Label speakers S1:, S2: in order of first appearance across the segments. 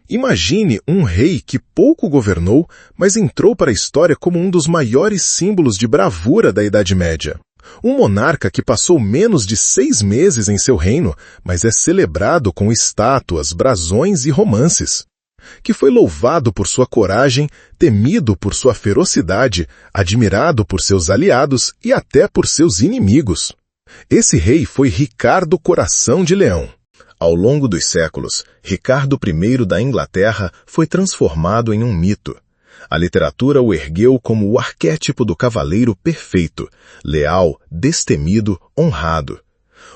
S1: Imagine um rei que pouco governou, mas entrou para a história como um dos maiores símbolos de bravura da Idade Média. Um monarca que passou menos de 6 meses em seu reino, mas é celebrado com estátuas, brasões e romances. Que foi louvado por sua coragem, temido por sua ferocidade, admirado por seus aliados e até por seus inimigos. Esse rei foi Ricardo Coração de Leão. Ao longo dos séculos, Ricardo I da Inglaterra foi transformado em um mito. A literatura o ergueu como o arquétipo do cavaleiro perfeito, leal, destemido, honrado.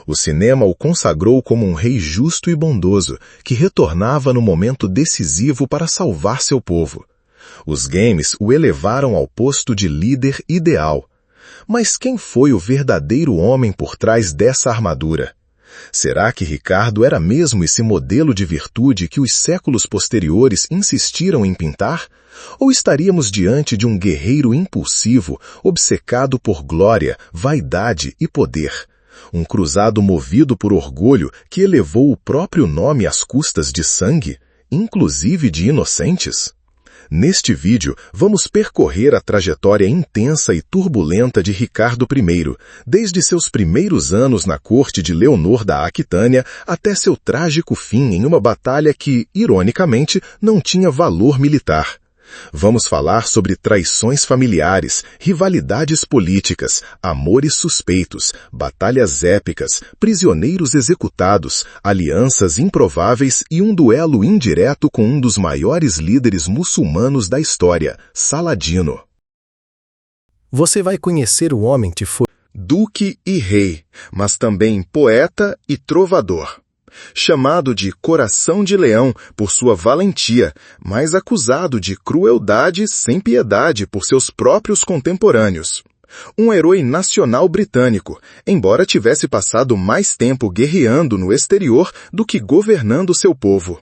S1: O cinema o consagrou como um rei justo e bondoso, que retornava no momento decisivo para salvar seu povo. Os games o elevaram ao posto de líder ideal. Mas quem foi o verdadeiro homem por trás dessa armadura? Será que Ricardo era mesmo esse modelo de virtude que os séculos posteriores insistiram em pintar? Ou estaríamos diante de um guerreiro impulsivo, obcecado por glória, vaidade e poder? Um cruzado movido por orgulho que elevou o próprio nome às custas de sangue, inclusive de inocentes? Neste vídeo, vamos percorrer a trajetória intensa e turbulenta de Ricardo I, desde seus primeiros anos na corte de Leonor da Aquitânia até seu trágico fim em uma batalha que, ironicamente, não tinha valor militar. Vamos falar sobre traições familiares, rivalidades políticas, amores suspeitos, batalhas épicas, prisioneiros executados, alianças improváveis e um duelo indireto com um dos maiores líderes muçulmanos da história, Saladino.
S2: Você vai conhecer o homem que foi
S1: duque e rei, mas também poeta e trovador. Chamado de Coração de Leão por sua valentia, mas acusado de crueldade sem piedade por seus próprios contemporâneos. Um herói nacional britânico, embora tivesse passado mais tempo guerreando no exterior do que governando seu povo.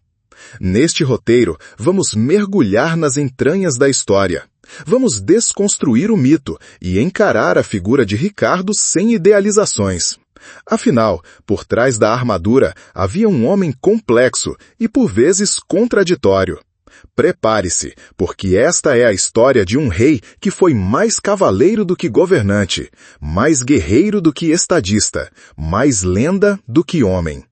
S1: Neste roteiro, vamos mergulhar nas entranhas da história. Vamos desconstruir o mito e encarar a figura de Ricardo sem idealizações. Afinal, por trás da armadura havia um homem complexo e por vezes contraditório. Prepare-se, porque esta é a história de um rei que foi mais cavaleiro do que governante, mais guerreiro do que estadista, mais lenda do que homem.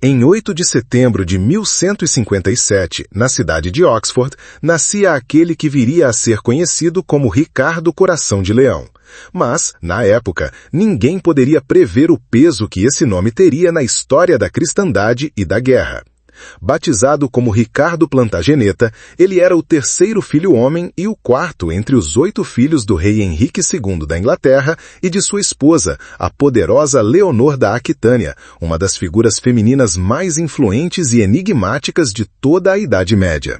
S1: Em 8 de setembro de 1157, na cidade de Oxford, nascia aquele que viria a ser conhecido como Ricardo Coração de Leão. Mas, na época, ninguém poderia prever o peso que esse nome teria na história da cristandade e da guerra. Batizado como Ricardo Plantageneta, ele era o terceiro filho homem e o quarto entre os 8 filhos do rei Henrique II da Inglaterra e de sua esposa, a poderosa Leonor da Aquitânia, uma das figuras femininas mais influentes e enigmáticas de toda a Idade Média.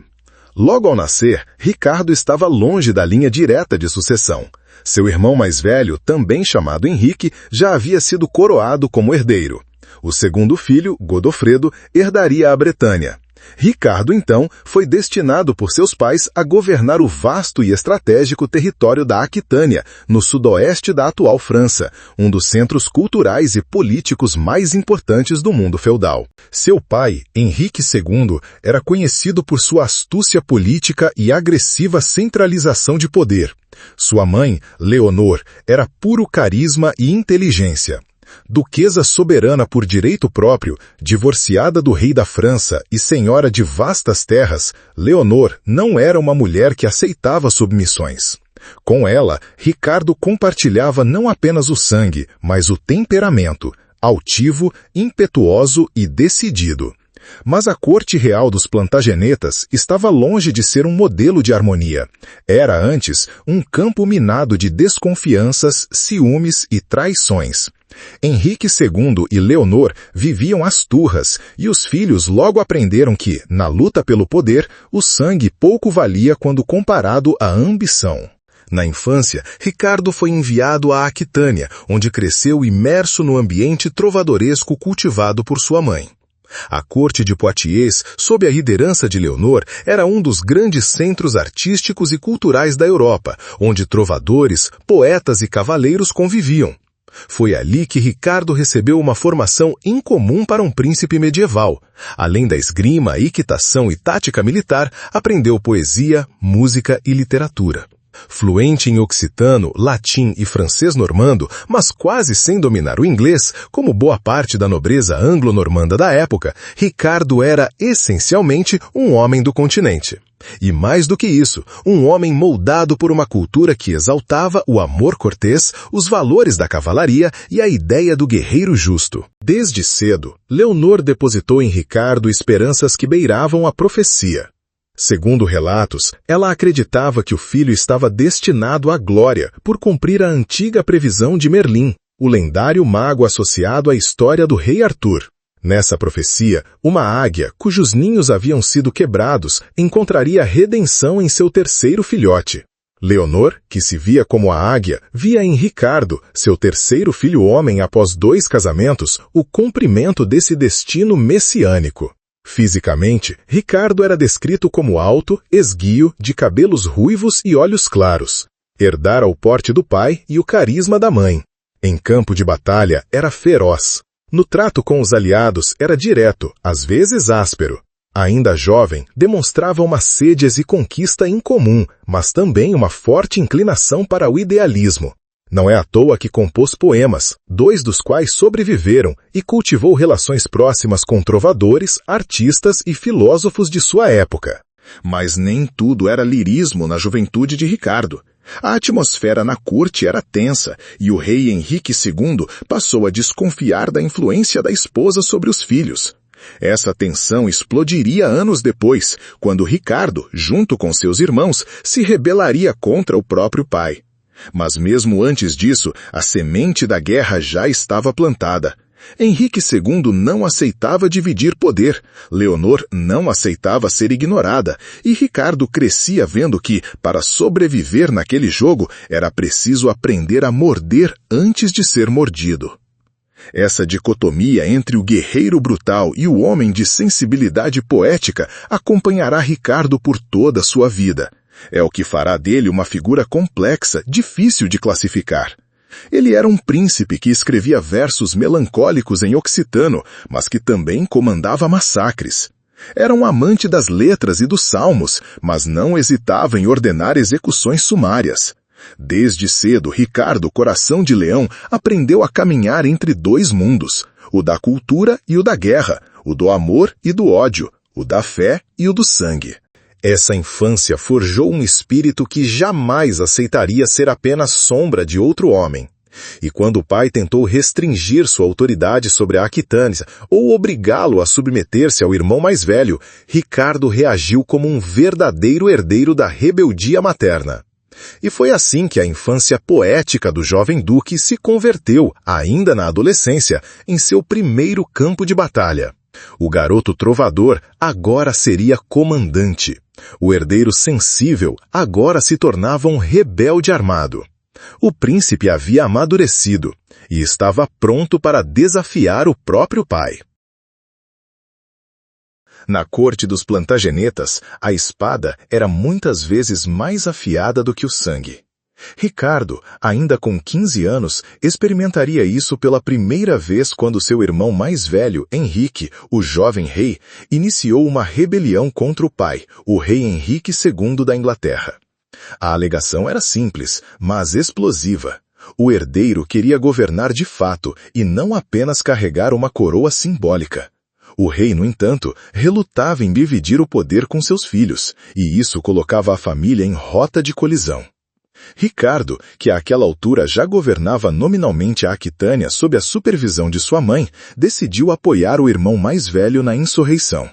S1: Logo ao nascer, Ricardo estava longe da linha direta de sucessão. Seu irmão mais velho, também chamado Henrique, já havia sido coroado como herdeiro. O segundo filho, Godofredo, herdaria a Bretanha. Ricardo, então, foi destinado por seus pais a governar o vasto e estratégico território da Aquitânia, no sudoeste da atual França, um dos centros culturais e políticos mais importantes do mundo feudal. Seu pai, Henrique II, era conhecido por sua astúcia política e agressiva centralização de poder. Sua mãe, Leonor, era puro carisma e inteligência. Duquesa soberana por direito próprio, divorciada do rei da França e senhora de vastas terras, Leonor não era uma mulher que aceitava submissões. Com ela, Ricardo compartilhava não apenas o sangue, mas o temperamento, altivo, impetuoso e decidido. Mas a corte real dos Plantagenetas estava longe de ser um modelo de harmonia. Era, antes, um campo minado de desconfianças, ciúmes e traições. Henrique II e Leonor viviam às turras, e os filhos logo aprenderam que, na luta pelo poder, o sangue pouco valia quando comparado à ambição. Na infância, Ricardo foi enviado à Aquitânia, onde cresceu imerso no ambiente trovadoresco cultivado por sua mãe. A corte de Poitiers, sob a liderança de Leonor, era um dos grandes centros artísticos e culturais da Europa, onde trovadores, poetas e cavaleiros conviviam. Foi ali que Ricardo recebeu uma formação incomum para um príncipe medieval. Além da esgrima, equitação e tática militar, aprendeu poesia, música e literatura. Fluente em occitano, latim e francês normando, mas quase sem dominar o inglês, como boa parte da nobreza anglo-normanda da época, Ricardo era essencialmente um homem do continente. E mais do que isso, um homem moldado por uma cultura que exaltava o amor cortês, os valores da cavalaria e a ideia do guerreiro justo. Desde cedo, Leonor depositou em Ricardo esperanças que beiravam a profecia. Segundo relatos, ela acreditava que o filho estava destinado à glória por cumprir a antiga previsão de Merlin, o lendário mago associado à história do rei Arthur. Nessa profecia, uma águia, cujos ninhos haviam sido quebrados, encontraria redenção em seu terceiro filhote. Leonor, que se via como a águia, via em Ricardo, seu terceiro filho homem após 2 casamentos, o cumprimento desse destino messiânico. Fisicamente, Ricardo era descrito como alto, esguio, de cabelos ruivos e olhos claros. Herdara o porte do pai e o carisma da mãe. Em campo de batalha, era feroz. No trato com os aliados, era direto, às vezes áspero. Ainda jovem, demonstrava uma sede e conquista incomum, mas também uma forte inclinação para o idealismo. Não é à toa que compôs poemas, 2 dos quais sobreviveram, e cultivou relações próximas com trovadores, artistas e filósofos de sua época. Mas nem tudo era lirismo na juventude de Ricardo. A atmosfera na corte era tensa, e o rei Henrique II passou a desconfiar da influência da esposa sobre os filhos. Essa tensão explodiria anos depois, quando Ricardo, junto com seus irmãos, se rebelaria contra o próprio pai. Mas mesmo antes disso, a semente da guerra já estava plantada. Henrique II não aceitava dividir poder, Leonor não aceitava ser ignorada, e Ricardo crescia vendo que, para sobreviver naquele jogo, era preciso aprender a morder antes de ser mordido. Essa dicotomia entre o guerreiro brutal e o homem de sensibilidade poética acompanhará Ricardo por toda a sua vida. É o que fará dele uma figura complexa, difícil de classificar. Ele era um príncipe que escrevia versos melancólicos em occitano, mas que também comandava massacres. Era um amante das letras e dos salmos, mas não hesitava em ordenar execuções sumárias. Desde cedo, Ricardo, coração de leão, aprendeu a caminhar entre 2 mundos, o da cultura e o da guerra, o do amor e do ódio, o da fé e o do sangue. Essa infância forjou um espírito que jamais aceitaria ser apenas sombra de outro homem. E quando o pai tentou restringir sua autoridade sobre a Aquitânia ou obrigá-lo a submeter-se ao irmão mais velho, Ricardo reagiu como um verdadeiro herdeiro da rebeldia materna. E foi assim que a infância poética do jovem duque se converteu, ainda na adolescência, em seu primeiro campo de batalha. O garoto trovador agora seria comandante. O herdeiro sensível agora se tornava um rebelde armado. O príncipe havia amadurecido e estava pronto para desafiar o próprio pai. Na corte dos Plantagenetas, a espada era muitas vezes mais afiada do que o sangue. Ricardo, ainda com 15 anos, experimentaria isso pela primeira vez quando seu irmão mais velho, Henrique, o jovem rei, iniciou uma rebelião contra o pai, o rei Henrique II da Inglaterra. A alegação era simples, mas explosiva. O herdeiro queria governar de fato e não apenas carregar uma coroa simbólica. O rei, no entanto, relutava em dividir o poder com seus filhos, e isso colocava a família em rota de colisão. Ricardo, que àquela altura já governava nominalmente a Aquitânia sob a supervisão de sua mãe, decidiu apoiar o irmão mais velho na insurreição.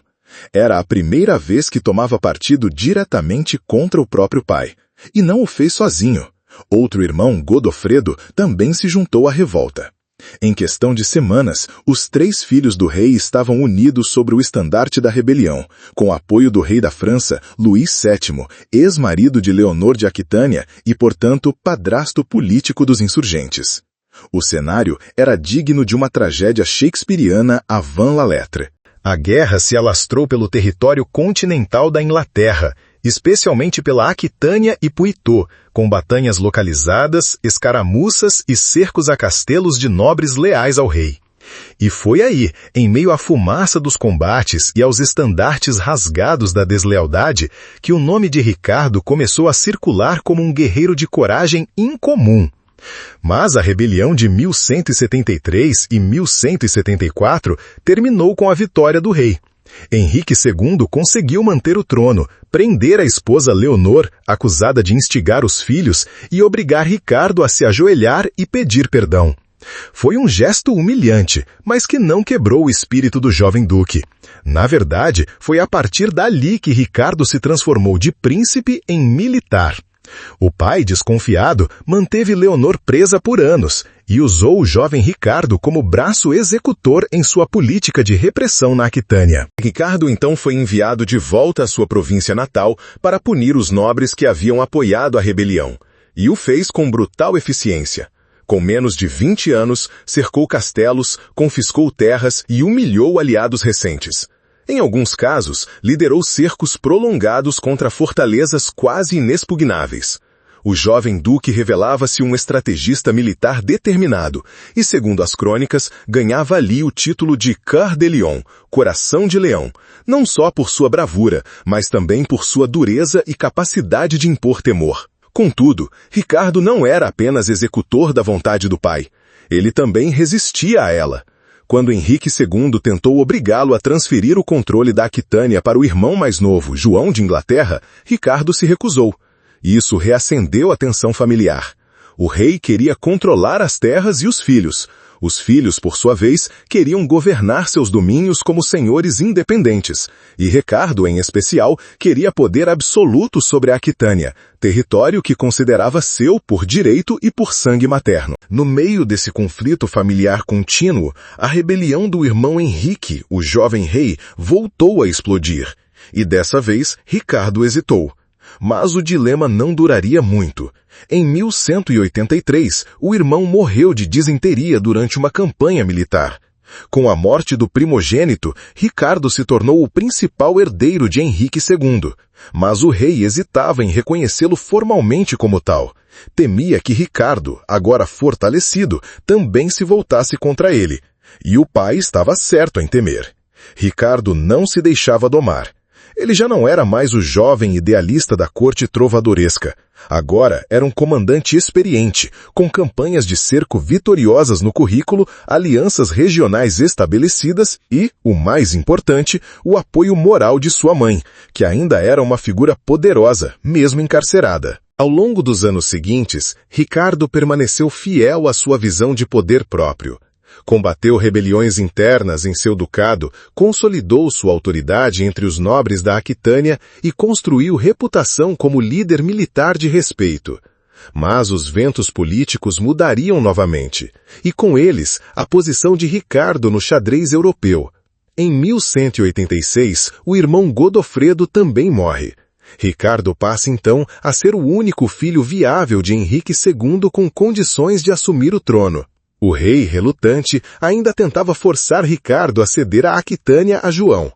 S1: Era a primeira vez que tomava partido diretamente contra o próprio pai. E não o fez sozinho. Outro irmão, Godofredo, também se juntou à revolta. Em questão de semanas, os 3 filhos do rei estavam unidos sobre o estandarte da rebelião, com apoio do rei da França, Luís VII, ex-marido de Leonor de Aquitânia e, portanto, padrasto político dos insurgentes. O cenário era digno de uma tragédia shakespeariana avant la lettre. A guerra se alastrou pelo território continental da Inglaterra, especialmente pela Aquitânia e Poitou, com batalhas localizadas, escaramuças e cercos a castelos de nobres leais ao rei. E foi aí, em meio à fumaça dos combates e aos estandartes rasgados da deslealdade, que o nome de Ricardo começou a circular como um guerreiro de coragem incomum. Mas a rebelião de 1173 e 1174 terminou com a vitória do rei. Henrique II conseguiu manter o trono, prender a esposa Leonor, acusada de instigar os filhos, e obrigar Ricardo a se ajoelhar e pedir perdão. Foi um gesto humilhante, mas que não quebrou o espírito do jovem duque. Na verdade, foi a partir dali que Ricardo se transformou de príncipe em militar. O pai, desconfiado, manteve Leonor presa por anos e usou o jovem Ricardo como braço executor em sua política de repressão na Aquitânia. Ricardo então foi enviado de volta à sua província natal para punir os nobres que haviam apoiado a rebelião, e o fez com brutal eficiência. Com menos de 20 anos, cercou castelos, confiscou terras e humilhou aliados recentes. Em alguns casos, liderou cercos prolongados contra fortalezas quase inexpugnáveis. O jovem duque revelava-se um estrategista militar determinado e, segundo as crônicas, ganhava ali o título de Cœur de Lion, Coração de Leão, não só por sua bravura, mas também por sua dureza e capacidade de impor temor. Contudo, Ricardo não era apenas executor da vontade do pai. Ele também resistia a ela. Quando Henrique II tentou obrigá-lo a transferir o controle da Aquitânia para o irmão mais novo, João de Inglaterra, Ricardo se recusou. Isso reacendeu a tensão familiar. O rei queria controlar as terras e os filhos. Os filhos, por sua vez, queriam governar seus domínios como senhores independentes. E Ricardo, em especial, queria poder absoluto sobre a Aquitânia, território que considerava seu por direito e por sangue materno. No meio desse conflito familiar contínuo, a rebelião do irmão Henrique, o jovem rei, voltou a explodir. E dessa vez, Ricardo hesitou. Mas o dilema não duraria muito. Em 1183, o irmão morreu de disenteria durante uma campanha militar. Com a morte do primogênito, Ricardo se tornou o principal herdeiro de Henrique II. Mas o rei hesitava em reconhecê-lo formalmente como tal. Temia que Ricardo, agora fortalecido, também se voltasse contra ele. E o pai estava certo em temer. Ricardo não se deixava domar. Ele já não era mais o jovem idealista da corte trovadoresca. Agora era um comandante experiente, com campanhas de cerco vitoriosas no currículo, alianças regionais estabelecidas e, o mais importante, o apoio moral de sua mãe, que ainda era uma figura poderosa, mesmo encarcerada. Ao longo dos anos seguintes, Ricardo permaneceu fiel à sua visão de poder próprio. Combateu rebeliões internas em seu ducado, consolidou sua autoridade entre os nobres da Aquitânia e construiu reputação como líder militar de respeito. Mas os ventos políticos mudariam novamente, e com eles a posição de Ricardo no xadrez europeu. Em 1186, o irmão Godofredo também morre. Ricardo passa então a ser o único filho viável de Henrique II com condições de assumir o trono. O rei, relutante, ainda tentava forçar Ricardo a ceder a Aquitânia a João.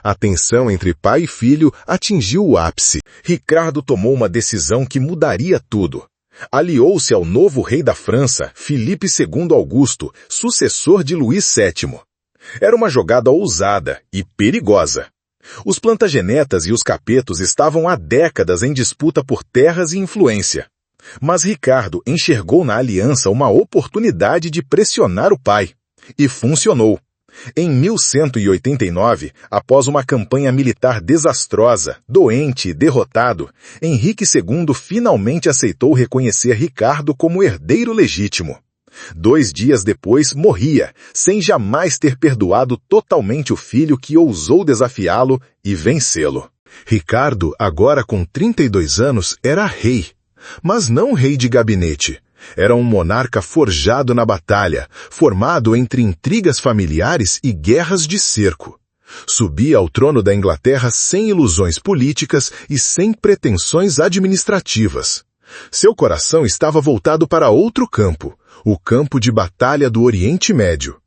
S1: A tensão entre pai e filho atingiu o ápice. Ricardo tomou uma decisão que mudaria tudo. Aliou-se ao novo rei da França, Filipe II Augusto, sucessor de Luís VII. Era uma jogada ousada e perigosa. Os plantagenetas e os capetos estavam há décadas em disputa por terras e influência. Mas Ricardo enxergou na aliança uma oportunidade de pressionar o pai. E funcionou. Em 1189, após uma campanha militar desastrosa, doente e derrotado, Henrique II finalmente aceitou reconhecer Ricardo como herdeiro legítimo. 2 dias depois, morria, sem jamais ter perdoado totalmente o filho que ousou desafiá-lo e vencê-lo. Ricardo, agora com 32 anos, era rei. Mas não rei de gabinete. Era um monarca forjado na batalha, formado entre intrigas familiares e guerras de cerco. Subia ao trono da Inglaterra sem ilusões políticas e sem pretensões administrativas. Seu coração estava voltado para outro campo, o campo de batalha do Oriente Médio.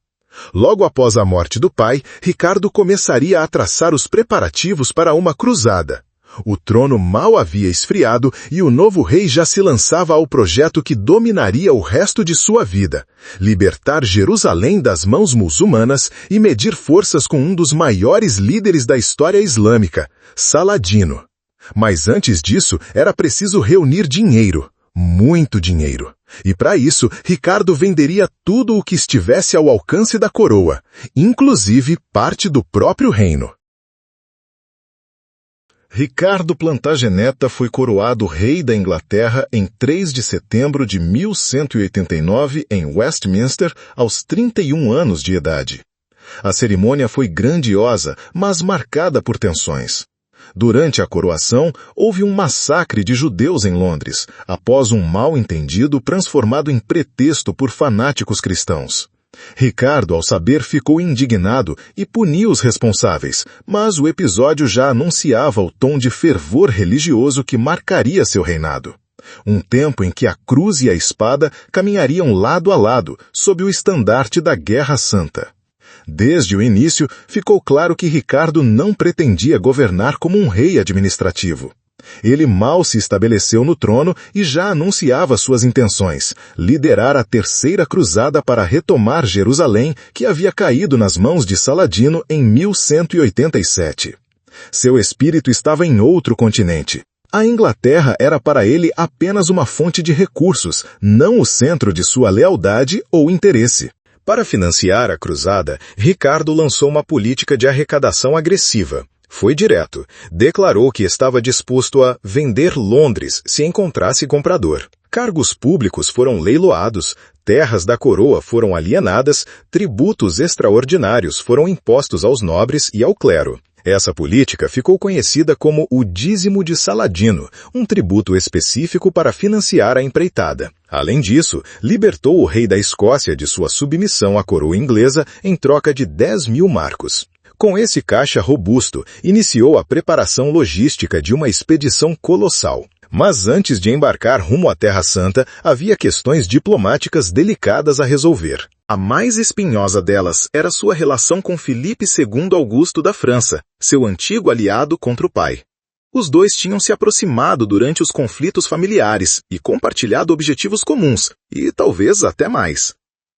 S1: Logo após a morte do pai, Ricardo começaria a traçar os preparativos para uma cruzada. O trono mal havia esfriado e o novo rei já se lançava ao projeto que dominaria o resto de sua vida: libertar Jerusalém das mãos muçulmanas e medir forças com um dos maiores líderes da história islâmica, Saladino. Mas antes disso, era preciso reunir dinheiro, muito dinheiro. E para isso, Ricardo venderia tudo o que estivesse ao alcance da coroa, inclusive parte do próprio reino. Ricardo Plantageneta foi coroado rei da Inglaterra em 3 de setembro de 1189 em Westminster, aos 31 anos de idade. A cerimônia foi grandiosa, mas marcada por tensões. Durante a coroação, houve um massacre de judeus em Londres, após um mal-entendido transformado em pretexto por fanáticos cristãos. Ricardo, ao saber, ficou indignado e puniu os responsáveis, mas o episódio já anunciava o tom de fervor religioso que marcaria seu reinado. Um tempo em que a cruz e a espada caminhariam lado a lado, sob o estandarte da Guerra Santa. Desde o início, ficou claro que Ricardo não pretendia governar como um rei administrativo. Ele mal se estabeleceu no trono e já anunciava suas intenções: liderar a Terceira Cruzada para retomar Jerusalém, que havia caído nas mãos de Saladino em 1187. Seu espírito estava em outro continente. A Inglaterra era para ele apenas uma fonte de recursos, não o centro de sua lealdade ou interesse. Para financiar a cruzada, Ricardo lançou uma política de arrecadação agressiva. Foi direto. Declarou que estava disposto a vender Londres se encontrasse comprador. Cargos públicos foram leiloados, terras da coroa foram alienadas, tributos extraordinários foram impostos aos nobres e ao clero. Essa política ficou conhecida como o dízimo de Saladino, um tributo específico para financiar a empreitada. Além disso, libertou o rei da Escócia de sua submissão à coroa inglesa em troca de 10.000 marcos. Com esse caixa robusto, iniciou a preparação logística de uma expedição colossal. Mas antes de embarcar rumo à Terra Santa, havia questões diplomáticas delicadas a resolver. A mais espinhosa delas era sua relação com Filipe II Augusto da França, seu antigo aliado contra o pai. Os dois tinham se aproximado durante os conflitos familiares e compartilhado objetivos comuns, e talvez até mais.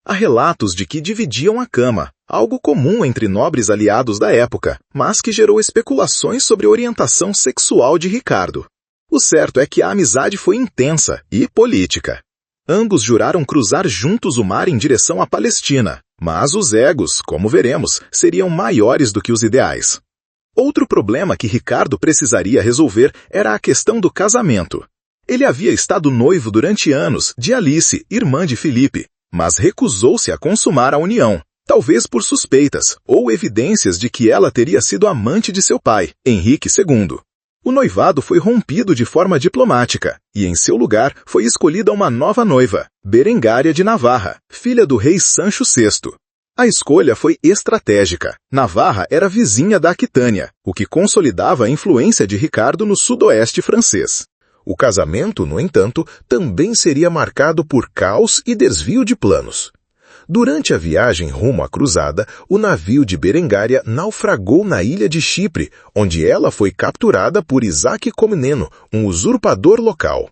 S1: Há relatos de que dividiam a cama, algo comum entre nobres aliados da época, mas que gerou especulações sobre a orientação sexual de Ricardo. O certo é que a amizade foi intensa e política. Ambos juraram cruzar juntos o mar em direção à Palestina, mas os egos, como veremos, seriam maiores do que os ideais. Outro problema que Ricardo precisaria resolver era a questão do casamento. Ele havia estado noivo durante anos de Alice, irmã de Filipe, mas recusou-se a consumar a união, talvez por suspeitas ou evidências de que ela teria sido amante de seu pai, Henrique II. O noivado foi rompido de forma diplomática, e em seu lugar foi escolhida uma nova noiva, Berengária de Navarra, filha do rei Sancho VI. A escolha foi estratégica. Navarra era vizinha da Aquitânia, o que consolidava a influência de Ricardo no sudoeste francês. O casamento, no entanto, também seria marcado por caos e desvio de planos. Durante a viagem rumo à cruzada, o navio de Berengária naufragou na ilha de Chipre, onde ela foi capturada por Isaac Comneno, um usurpador local.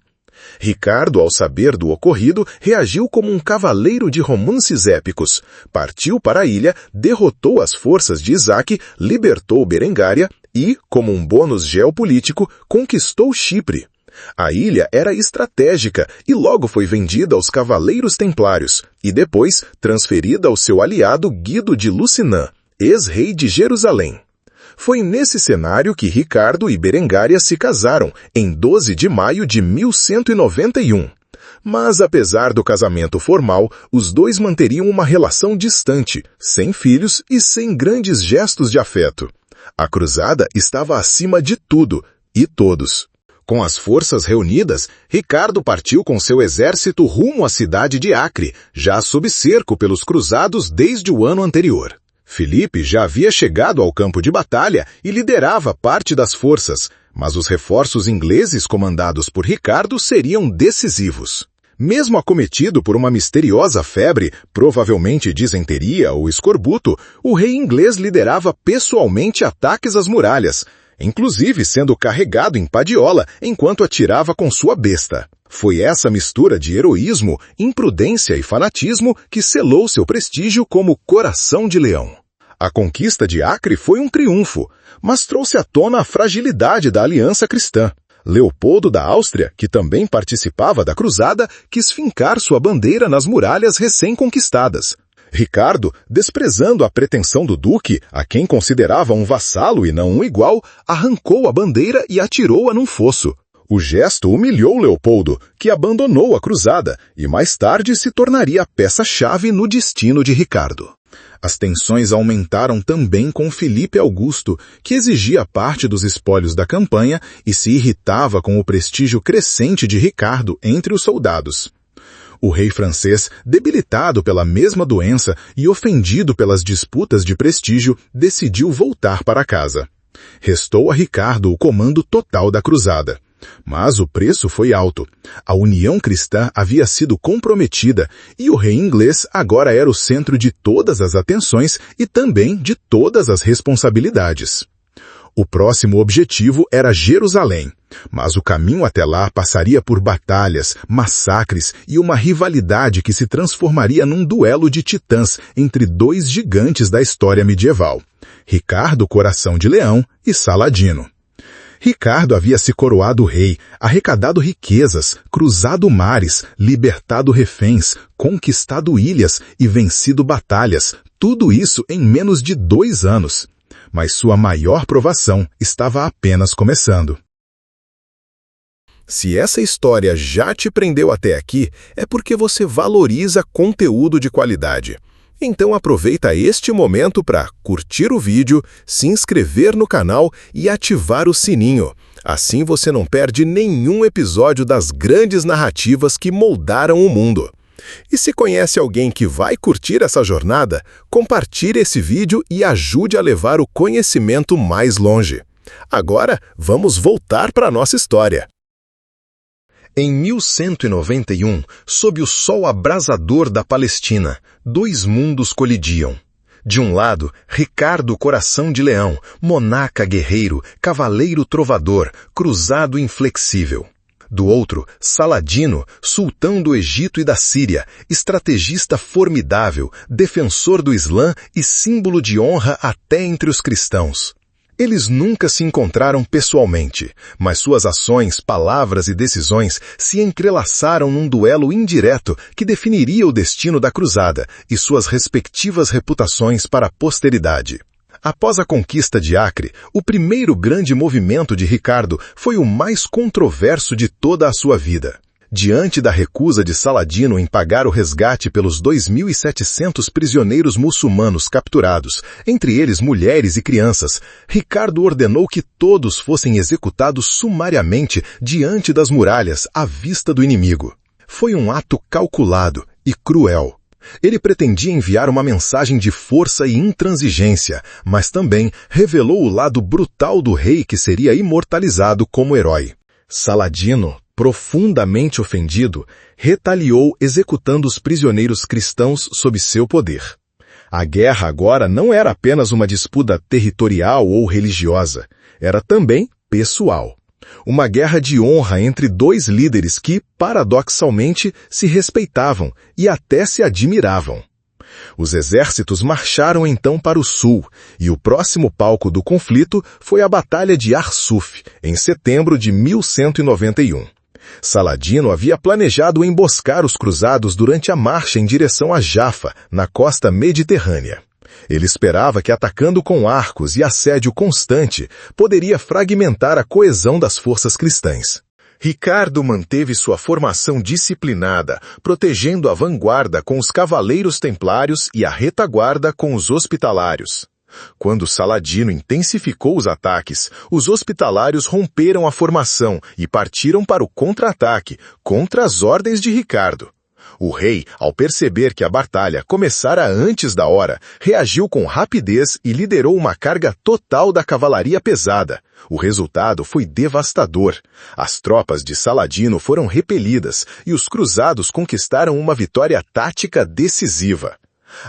S1: Ricardo, ao saber do ocorrido, reagiu como um cavaleiro de romances épicos. Partiu para a ilha, derrotou as forças de Isaac, libertou Berengária e, como um bônus geopolítico, conquistou Chipre. A ilha era estratégica e logo foi vendida aos Cavaleiros Templários e depois transferida ao seu aliado Guido de Lusignan, ex-rei de Jerusalém. Foi nesse cenário que Ricardo e Berengária se casaram, em 12 de maio de 1191. Mas apesar do casamento formal, os dois manteriam uma relação distante, sem filhos e sem grandes gestos de afeto. A cruzada estava acima de tudo e todos. Com as forças reunidas, Ricardo partiu com seu exército rumo à cidade de Acre, já sob cerco pelos cruzados desde o ano anterior. Filipe já havia chegado ao campo de batalha e liderava parte das forças, mas os reforços ingleses comandados por Ricardo seriam decisivos. Mesmo acometido por uma misteriosa febre, provavelmente disenteria ou escorbuto, o rei inglês liderava pessoalmente ataques às muralhas. inclusive sendo carregado em padiola enquanto atirava com sua besta. Foi essa mistura de heroísmo, imprudência e fanatismo que selou seu prestígio como Coração de Leão. A conquista de Acre foi um triunfo, mas trouxe à tona a fragilidade da aliança cristã. Leopoldo da Áustria, que também participava da cruzada, quis fincar sua bandeira nas muralhas recém-conquistadas. Ricardo, desprezando a pretensão do duque, a quem considerava um vassalo e não um igual, arrancou a bandeira e atirou-a num fosso. O gesto humilhou Leopoldo, que abandonou a cruzada e mais tarde se tornaria a peça-chave no destino de Ricardo. As tensões aumentaram também com Filipe Augusto, que exigia parte dos espólios da campanha e se irritava com o prestígio crescente de Ricardo entre os soldados. O rei francês, debilitado pela mesma doença e ofendido pelas disputas de prestígio, decidiu voltar para casa. Restou a Ricardo o comando total da cruzada. Mas o preço foi alto. A união cristã havia sido comprometida e o rei inglês agora era o centro de todas as atenções e também de todas as responsabilidades. O próximo objetivo era Jerusalém, mas o caminho até lá passaria por batalhas, massacres e uma rivalidade que se transformaria num duelo de titãs entre dois gigantes da história medieval, Ricardo Coração de Leão e Saladino. Ricardo havia se coroado rei, arrecadado riquezas, cruzado mares, libertado reféns, conquistado ilhas e vencido batalhas, tudo isso em menos de 2 anos. Mas sua maior provação estava apenas começando. Se essa história já te prendeu até aqui, é porque você valoriza conteúdo de qualidade. Então aproveita este momento para curtir o vídeo, se inscrever no canal e ativar o sininho. Assim você não perde nenhum episódio das grandes narrativas que moldaram o mundo. E se conhece alguém que vai curtir essa jornada, compartilhe esse vídeo e ajude a levar o conhecimento mais longe. Agora, vamos voltar para a nossa história. Em 1191, sob o sol abrasador da Palestina, 2 mundos colidiam. De um lado, Ricardo Coração de Leão, monarca guerreiro, cavaleiro trovador, cruzado inflexível. Do outro, Saladino, sultão do Egito e da Síria, estrategista formidável, defensor do Islã e símbolo de honra até entre os cristãos. Eles nunca se encontraram pessoalmente, mas suas ações, palavras e decisões se entrelaçaram num duelo indireto que definiria o destino da cruzada e suas respectivas reputações para a posteridade. Após a conquista de Acre, o primeiro grande movimento de Ricardo foi o mais controverso de toda a sua vida. Diante da recusa de Saladino em pagar o resgate pelos 2.700 prisioneiros muçulmanos capturados, entre eles mulheres e crianças, Ricardo ordenou que todos fossem executados sumariamente diante das muralhas à vista do inimigo. Foi um ato calculado e cruel. Ele pretendia enviar uma mensagem de força e intransigência, mas também revelou o lado brutal do rei que seria imortalizado como herói. Saladino, profundamente ofendido, retaliou executando os prisioneiros cristãos sob seu poder. A guerra agora não era apenas uma disputa territorial ou religiosa, era também pessoal. Uma guerra de honra entre 2 líderes que, paradoxalmente, se respeitavam e até se admiravam. Os exércitos marcharam então para o sul, e o próximo palco do conflito foi a Batalha de Arsuf, em setembro de 1191. Saladino havia planejado emboscar os cruzados durante a marcha em direção a Jafa, na costa mediterrânea. Ele esperava que atacando com arcos e assédio constante, poderia fragmentar a coesão das forças cristãs. Ricardo manteve sua formação disciplinada, protegendo a vanguarda com os cavaleiros templários e a retaguarda com os hospitalários. Quando Saladino intensificou os ataques, os hospitalários romperam a formação e partiram para o contra-ataque, contra as ordens de Ricardo. O rei, ao perceber que a batalha começara antes da hora, reagiu com rapidez e liderou uma carga total da cavalaria pesada. O resultado foi devastador. As tropas de Saladino foram repelidas e os cruzados conquistaram uma vitória tática decisiva.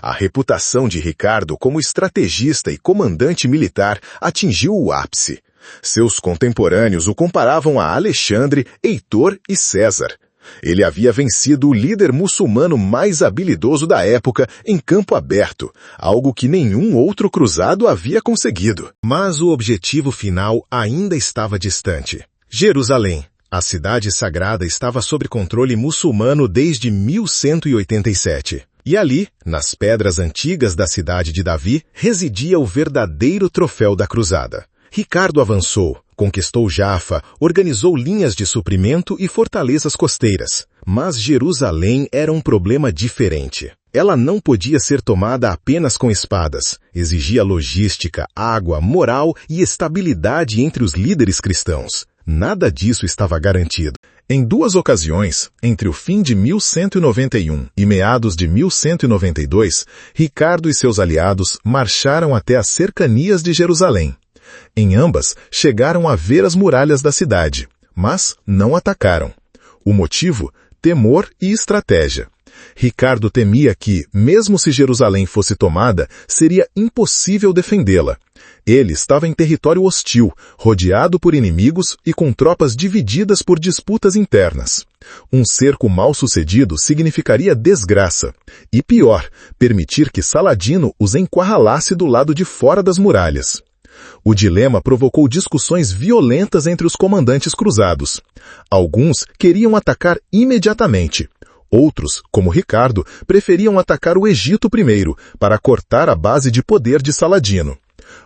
S1: A reputação de Ricardo como estrategista e comandante militar atingiu o ápice. Seus contemporâneos o comparavam a Alexandre, Heitor e César. Ele havia vencido o líder muçulmano mais habilidoso da época em campo aberto, algo que nenhum outro cruzado havia conseguido. Mas o objetivo final ainda estava distante. Jerusalém, a cidade sagrada, estava sob controle muçulmano desde 1187. E ali, nas pedras antigas da cidade de Davi, residia o verdadeiro troféu da cruzada. Ricardo avançou, conquistou Jafa, organizou linhas de suprimento e fortalezas costeiras. Mas Jerusalém era um problema diferente. Ela não podia ser tomada apenas com espadas. Exigia logística, água, moral e estabilidade entre os líderes cristãos. Nada disso estava garantido. Em 2 ocasiões, entre o fim de 1191 e meados de 1192, Ricardo e seus aliados marcharam até as cercanias de Jerusalém. Em ambas, chegaram a ver as muralhas da cidade, mas não atacaram. O motivo? Temor e estratégia. Ricardo temia que, mesmo se Jerusalém fosse tomada, seria impossível defendê-la. Ele estava em território hostil, rodeado por inimigos e com tropas divididas por disputas internas. Um cerco mal sucedido significaria desgraça. E pior, permitir que Saladino os encurralasse do lado de fora das muralhas. O dilema provocou discussões violentas entre os comandantes cruzados. Alguns queriam atacar imediatamente. Outros, como Ricardo, preferiam atacar o Egito primeiro, para cortar a base de poder de Saladino.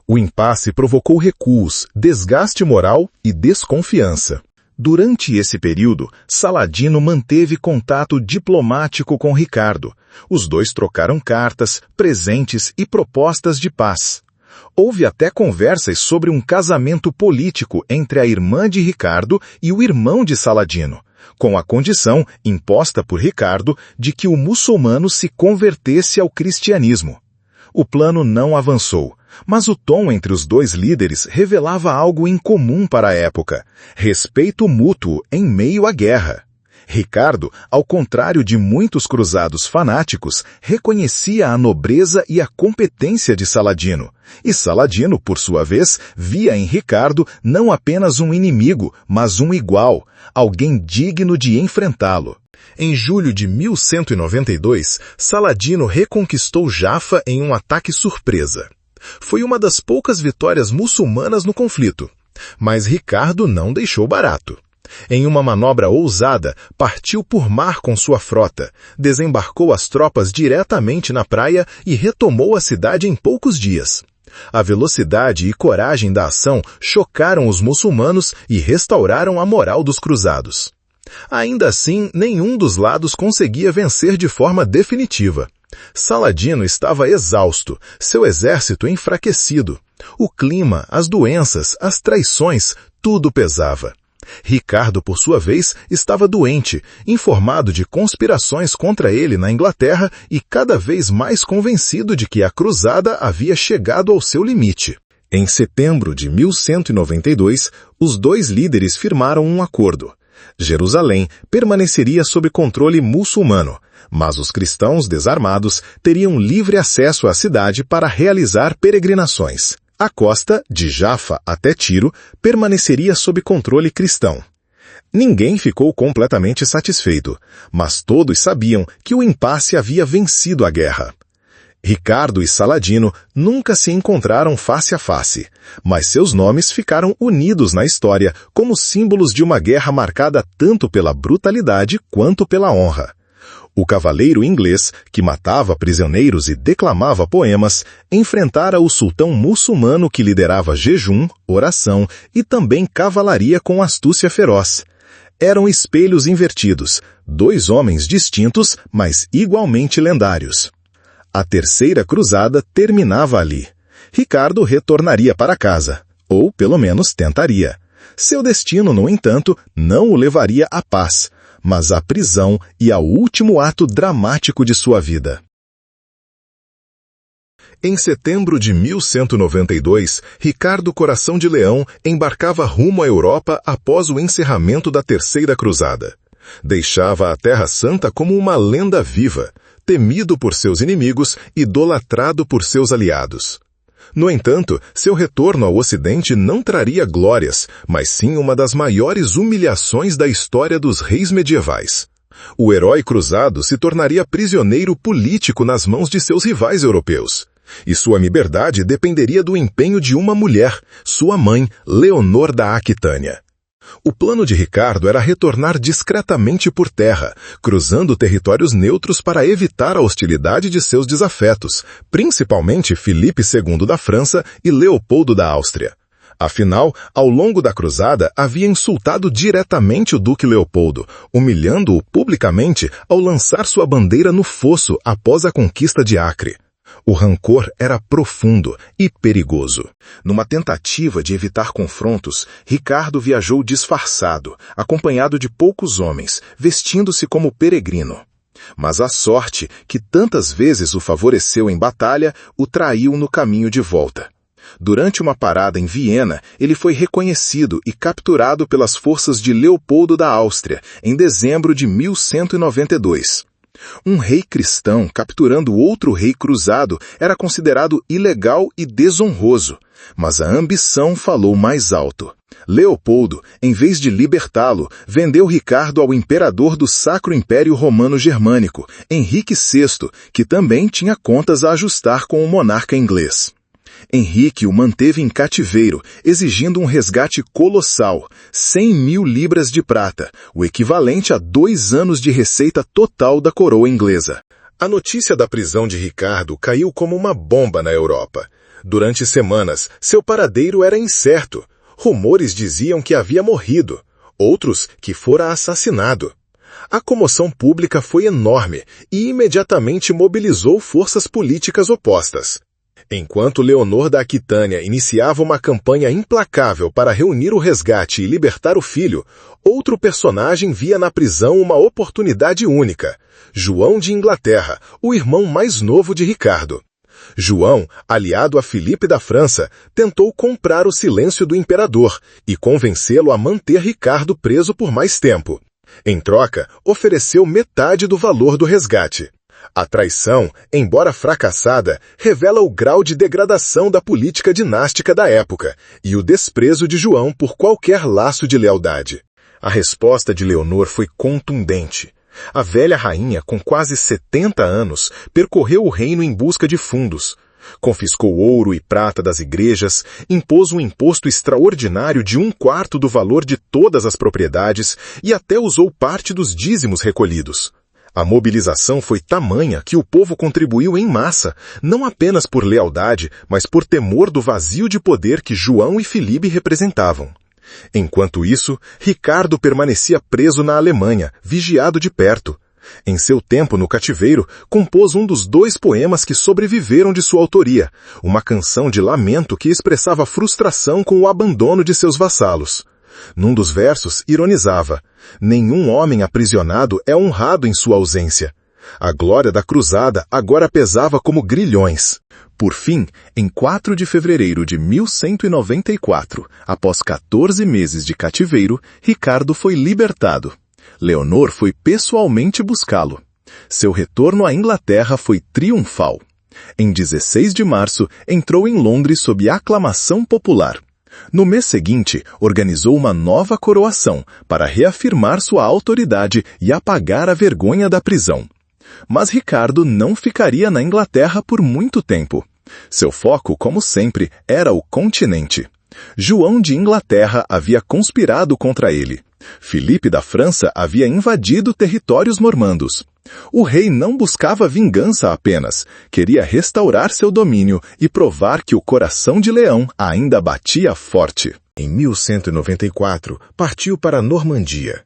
S1: O impasse provocou recuos, desgaste moral e desconfiança. Durante esse período, Saladino manteve contato diplomático com Ricardo. Os dois trocaram cartas, presentes e propostas de paz. Houve até conversas sobre um casamento político entre a irmã de Ricardo e o irmão de Saladino, com a condição, imposta por Ricardo, de que o muçulmano se convertesse ao cristianismo. O plano não avançou, mas o tom entre os dois líderes revelava algo incomum para a época: respeito mútuo em meio à guerra. Ricardo, ao contrário de muitos cruzados fanáticos, reconhecia a nobreza e a competência de Saladino. E Saladino, por sua vez, via em Ricardo não apenas um inimigo, mas um igual, alguém digno de enfrentá-lo. Em julho de 1192, Saladino reconquistou Jafa em um ataque surpresa. Foi uma das poucas vitórias muçulmanas no conflito. Mas Ricardo não deixou barato. Em uma manobra ousada, partiu por mar com sua frota, desembarcou as tropas diretamente na praia e retomou a cidade em poucos dias. A velocidade e coragem da ação chocaram os muçulmanos e restauraram a moral dos cruzados. Ainda assim, nenhum dos lados conseguia vencer de forma definitiva. Saladino estava exausto, seu exército enfraquecido. O clima, as doenças, as traições, tudo pesava. Ricardo, por sua vez, estava doente, informado de conspirações contra ele na Inglaterra e cada vez mais convencido de que a cruzada havia chegado ao seu limite. Em setembro de 1192, os dois líderes firmaram um acordo. Jerusalém permaneceria sob controle muçulmano, mas os cristãos desarmados teriam livre acesso à cidade para realizar peregrinações. A costa, de Jafa até Tiro, permaneceria sob controle cristão. Ninguém ficou completamente satisfeito, mas todos sabiam que o impasse havia vencido a guerra. Ricardo e Saladino nunca se encontraram face a face, mas seus nomes ficaram unidos na história como símbolos de uma guerra marcada tanto pela brutalidade quanto pela honra. O cavaleiro inglês, que matava prisioneiros e declamava poemas, enfrentara o sultão muçulmano que liderava jejum, oração e também cavalaria com astúcia feroz. Eram espelhos invertidos, dois homens distintos, mas igualmente lendários. A terceira cruzada terminava ali. Ricardo retornaria para casa, ou pelo menos tentaria. Seu destino, no entanto, não o levaria à paz, mas à prisão e ao último ato dramático de sua vida. Em setembro de 1192, Ricardo Coração de Leão embarcava rumo à Europa após o encerramento da Terceira Cruzada. Deixava a Terra Santa como uma lenda viva, temido por seus inimigos, idolatrado por seus aliados. No entanto, seu retorno ao Ocidente não traria glórias, mas sim uma das maiores humilhações da história dos reis medievais. O herói cruzado se tornaria prisioneiro político nas mãos de seus rivais europeus. E sua liberdade dependeria do empenho de uma mulher, sua mãe, Leonor da Aquitânia. O plano de Ricardo era retornar discretamente por terra, cruzando territórios neutros para evitar a hostilidade de seus desafetos, principalmente Filipe II da França e Leopoldo da Áustria. Afinal, ao longo da cruzada, havia insultado diretamente o Duque Leopoldo, humilhando-o publicamente ao lançar sua bandeira no fosso após a conquista de Acre. O rancor era profundo e perigoso. Numa tentativa de evitar confrontos, Ricardo viajou disfarçado, acompanhado de poucos homens, vestindo-se como peregrino. Mas a sorte, que tantas vezes o favoreceu em batalha, o traiu no caminho de volta. Durante uma parada em Viena, ele foi reconhecido e capturado pelas forças de Leopoldo da Áustria, em dezembro de 1192. Um rei cristão capturando outro rei cruzado era considerado ilegal e desonroso, mas a ambição falou mais alto. Leopoldo, em vez de libertá-lo, vendeu Ricardo ao imperador do Sacro Império Romano Germânico, Henrique VI, que também tinha contas a ajustar com o monarca inglês. Henrique o manteve em cativeiro, exigindo um resgate colossal, 100.000 libras de prata, o equivalente a 2 anos de receita total da coroa inglesa. A notícia da prisão de Ricardo caiu como uma bomba na Europa. Durante semanas, seu paradeiro era incerto. Rumores diziam que havia morrido, outros que fora assassinado. A comoção pública foi enorme e imediatamente mobilizou forças políticas opostas. Enquanto Leonor da Aquitânia iniciava uma campanha implacável para reunir o resgate e libertar o filho, outro personagem via na prisão uma oportunidade única: João de Inglaterra, o irmão mais novo de Ricardo. João, aliado a Filipe da França, tentou comprar o silêncio do imperador e convencê-lo a manter Ricardo preso por mais tempo. Em troca, ofereceu metade do valor do resgate. A traição, embora fracassada, revela o grau de degradação da política dinástica da época e o desprezo de João por qualquer laço de lealdade. A resposta de Leonor foi contundente. A velha rainha, com quase 70 anos, percorreu o reino em busca de fundos. Confiscou ouro e prata das igrejas, impôs um imposto extraordinário de 1/4 do valor de todas as propriedades e até usou parte dos dízimos recolhidos. A mobilização foi tamanha que o povo contribuiu em massa, não apenas por lealdade, mas por temor do vazio de poder que João e Filipe representavam. Enquanto isso, Ricardo permanecia preso na Alemanha, vigiado de perto. Em seu tempo no cativeiro, compôs um dos 2 poemas que sobreviveram de sua autoria, uma canção de lamento que expressava frustração com o abandono de seus vassalos. Num dos versos, ironizava: "Nenhum homem aprisionado é honrado em sua ausência." A glória da cruzada agora pesava como grilhões. Por fim, em 4 de fevereiro de 1194, após 14 meses de cativeiro, Ricardo foi libertado. Leonor foi pessoalmente buscá-lo. Seu retorno à Inglaterra foi triunfal. Em 16 de março, entrou em Londres sob aclamação popular. No mês seguinte, organizou uma nova coroação para reafirmar sua autoridade e apagar a vergonha da prisão. Mas Ricardo não ficaria na Inglaterra por muito tempo. Seu foco, como sempre, era o continente. João de Inglaterra havia conspirado contra ele. Filipe da França havia invadido territórios normandos. O rei não buscava vingança apenas, queria restaurar seu domínio e provar que o coração de leão ainda batia forte. Em 1194, partiu para a Normandia.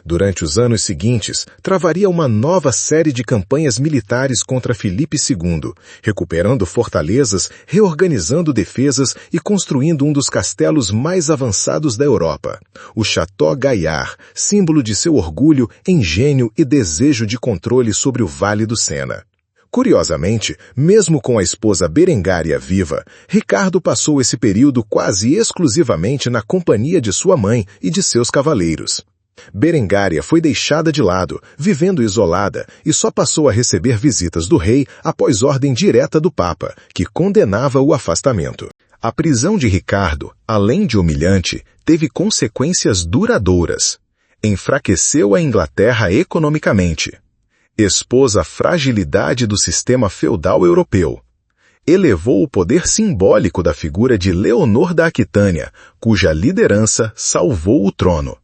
S1: Durante os anos seguintes, travaria uma nova série de campanhas militares contra Filipe II, recuperando fortalezas, reorganizando defesas e construindo um dos castelos mais avançados da Europa, o Château Gaillard, símbolo de seu orgulho, engenho e desejo de controle sobre o Vale do Sena. Curiosamente, mesmo com a esposa Berengária viva, Ricardo passou esse período quase exclusivamente na companhia de sua mãe e de seus cavaleiros. Berengária foi deixada de lado, vivendo isolada, e só passou a receber visitas do rei após ordem direta do Papa, que condenava o afastamento. A prisão de Ricardo, além de humilhante, teve consequências duradouras. Enfraqueceu a Inglaterra economicamente. Expôs a fragilidade do sistema feudal europeu. Elevou o poder simbólico da figura de Leonor da Aquitânia, cuja liderança salvou o trono.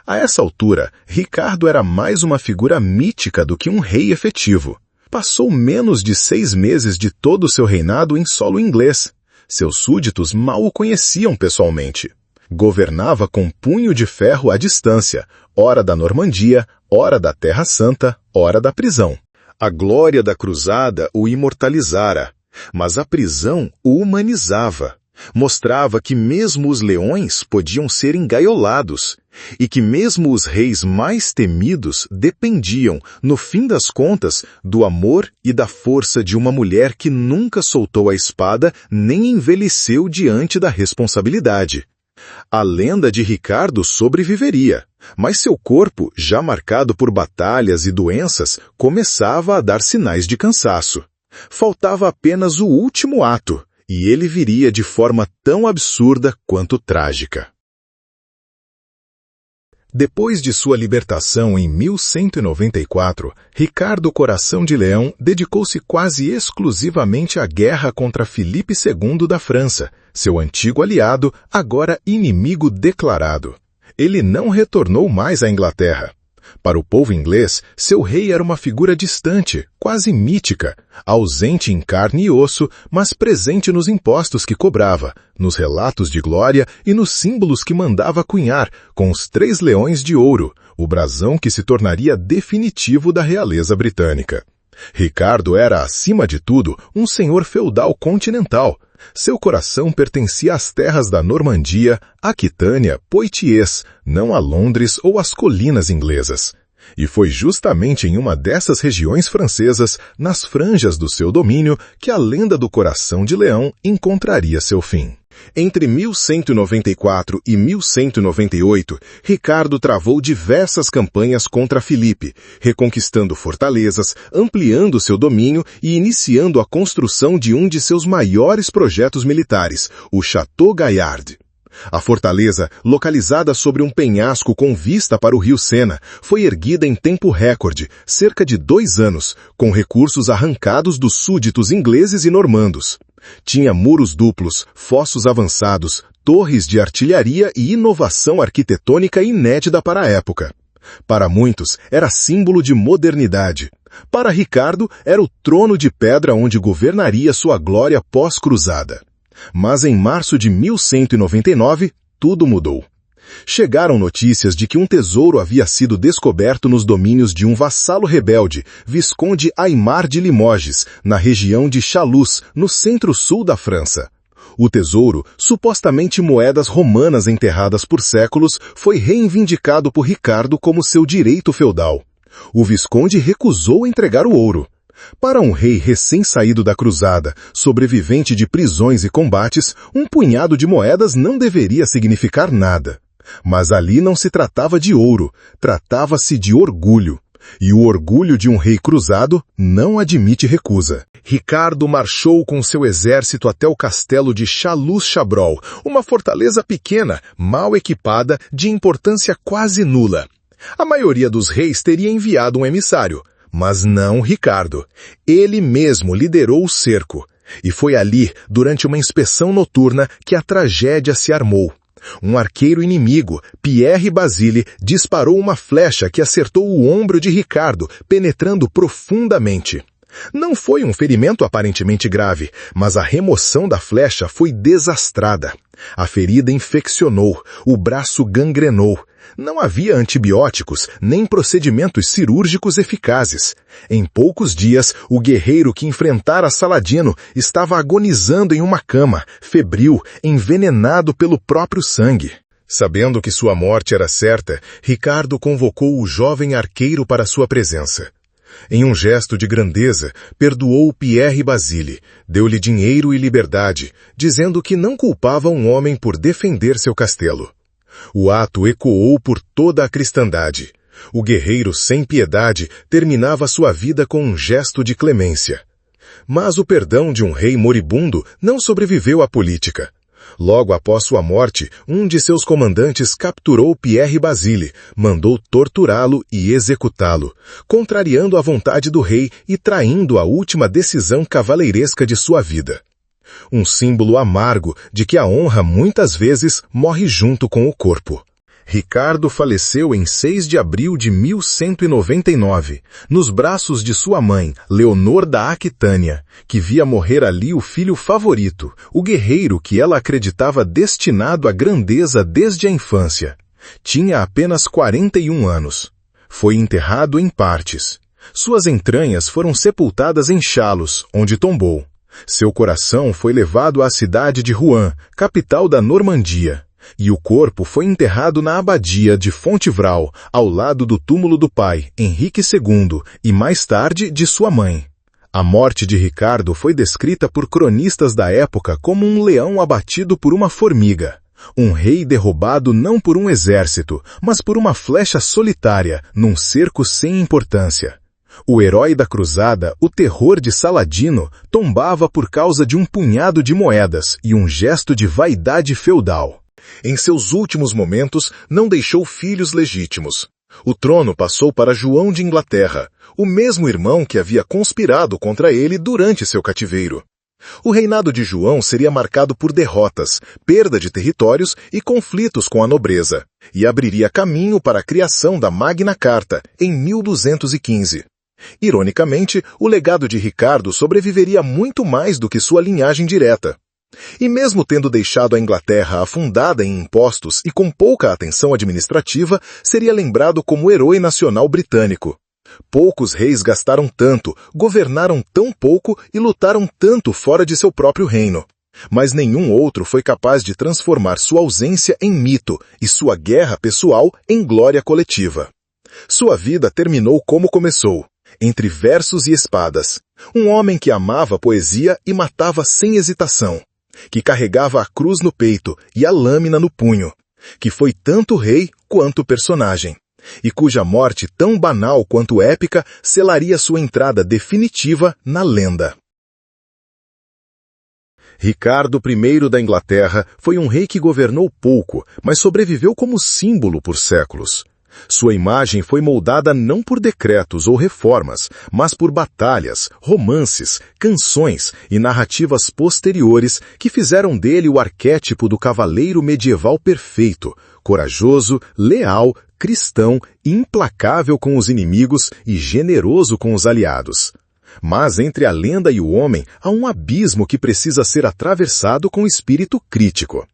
S1: A essa altura, Ricardo era mais uma figura mítica do que um rei efetivo. Passou menos de 6 meses de todo o seu reinado em solo inglês. Seus súditos mal o conheciam pessoalmente. Governava com punho de ferro à distância, ora da Normandia, ora da Terra Santa, ora da prisão. A glória da cruzada o imortalizara, mas a prisão o humanizava. Mostrava que mesmo os leões podiam ser engaiolados, e que mesmo os reis mais temidos dependiam, no fim das contas, do amor e da força de uma mulher que nunca soltou a espada nem envelheceu diante da responsabilidade. A lenda de Ricardo sobreviveria, mas seu corpo, já marcado por batalhas e doenças, começava a dar sinais de cansaço. Faltava apenas o último ato, e ele viria de forma tão absurda quanto trágica. Depois de sua libertação em 1194, Ricardo Coração de Leão dedicou-se quase exclusivamente à guerra contra Filipe II da França, seu antigo aliado, agora inimigo declarado. Ele não retornou mais à Inglaterra. Para o povo inglês, seu rei era uma figura distante, quase mítica, ausente em carne e osso, mas presente nos impostos que cobrava, nos relatos de glória e nos símbolos que mandava cunhar, com os 3 leões de ouro, o brasão que se tornaria definitivo da realeza britânica. Ricardo era, acima de tudo, um senhor feudal continental. Seu coração pertencia às terras da Normandia, Aquitânia, Poitiers, não a Londres ou às colinas inglesas. E foi justamente em uma dessas regiões francesas, nas franjas do seu domínio, que a lenda do Coração de Leão encontraria seu fim. Entre 1194 e 1198, Ricardo travou diversas campanhas contra Filipe, reconquistando fortalezas, ampliando seu domínio e iniciando a construção de um de seus maiores projetos militares, o Château Gaillard. A fortaleza, localizada sobre um penhasco com vista para o rio Sena, foi erguida em tempo recorde, cerca de 2 anos, com recursos arrancados dos súditos ingleses e normandos. Tinha muros duplos, fossos avançados, torres de artilharia e inovação arquitetônica inédita para a época. Para muitos, era símbolo de modernidade. Para Ricardo, era o trono de pedra onde governaria sua glória pós-cruzada. Mas em março de 1199, tudo mudou. Chegaram notícias de que um tesouro havia sido descoberto nos domínios de um vassalo rebelde, Visconde Aimar de Limoges, na região de Chaluz, no centro-sul da França. O tesouro, supostamente moedas romanas enterradas por séculos, foi reivindicado por Ricardo como seu direito feudal. O Visconde recusou entregar o ouro. Para um rei recém-saído da cruzada, sobrevivente de prisões e combates, um punhado de moedas não deveria significar nada. Mas ali não se tratava de ouro, tratava-se de orgulho. E o orgulho de um rei cruzado não admite recusa. Ricardo marchou com seu exército até o castelo de Chaluz-Chabrol, uma fortaleza pequena, mal equipada, de importância quase nula. A maioria dos reis teria enviado um emissário, mas não Ricardo. Ele mesmo liderou o cerco. E foi ali, durante uma inspeção noturna, que a tragédia se armou. Um arqueiro inimigo, Pierre Basile, disparou uma flecha que acertou o ombro de Ricardo, penetrando profundamente. Não foi um ferimento aparentemente grave, mas a remoção da flecha foi desastrada. A ferida infeccionou, o braço gangrenou. Não havia antibióticos, nem procedimentos cirúrgicos eficazes. Em poucos dias, o guerreiro que enfrentara Saladino estava agonizando em uma cama, febril, envenenado pelo próprio sangue. Sabendo que sua morte era certa, Ricardo convocou o jovem arqueiro para sua presença. Em um gesto de grandeza, perdoou Pierre Basile, deu-lhe dinheiro e liberdade, dizendo que não culpava um homem por defender seu castelo. O ato ecoou por toda a cristandade. O guerreiro sem piedade terminava sua vida com um gesto de clemência. Mas o perdão de um rei moribundo não sobreviveu à política. Logo após sua morte, um de seus comandantes capturou Pierre Basile, mandou torturá-lo e executá-lo, contrariando a vontade do rei e traindo a última decisão cavaleiresca de sua vida. Um símbolo amargo de que a honra muitas vezes morre junto com o corpo. Ricardo faleceu em 6 de abril de 1199, nos braços de sua mãe, Leonor da Aquitânia, que via morrer ali o filho favorito, o guerreiro que ela acreditava destinado à grandeza desde a infância. Tinha apenas 41 anos. Foi enterrado em partes. Suas entranhas foram sepultadas em Chalos, onde tombou. Seu coração foi levado à cidade de Rouen, capital da Normandia. E o corpo foi enterrado na abadia de Fontevraud, ao lado do túmulo do pai, Henrique II, e mais tarde de sua mãe. A morte de Ricardo foi descrita por cronistas da época como um leão abatido por uma formiga. Um rei derrubado não por um exército, mas por uma flecha solitária, num cerco sem importância. O herói da cruzada, o terror de Saladino, tombava por causa de um punhado de moedas e um gesto de vaidade feudal. Em seus últimos momentos, não deixou filhos legítimos. O trono passou para João de Inglaterra, o mesmo irmão que havia conspirado contra ele durante seu cativeiro. O reinado de João seria marcado por derrotas, perda de territórios e conflitos com a nobreza, e abriria caminho para a criação da Magna Carta, em 1215. Ironicamente, o legado de Ricardo sobreviveria muito mais do que sua linhagem direta. E mesmo tendo deixado a Inglaterra afundada em impostos e com pouca atenção administrativa, seria lembrado como herói nacional britânico. Poucos reis gastaram tanto, governaram tão pouco e lutaram tanto fora de seu próprio reino. Mas nenhum outro foi capaz de transformar sua ausência em mito e sua guerra pessoal em glória coletiva. Sua vida terminou como começou, entre versos e espadas. Um homem que amava a poesia e matava sem hesitação, que carregava a cruz no peito e a lâmina no punho, que foi tanto rei quanto personagem, e cuja morte tão banal quanto épica selaria sua entrada definitiva na lenda. Ricardo I da Inglaterra foi um rei que governou pouco, mas sobreviveu como símbolo por séculos. Sua imagem foi moldada não por decretos ou reformas, mas por batalhas, romances, canções e narrativas posteriores que fizeram dele o arquétipo do cavaleiro medieval perfeito, corajoso, leal, cristão, implacável com os inimigos e generoso com os aliados. Mas entre a lenda e o homem há um abismo que precisa ser atravessado com espírito crítico.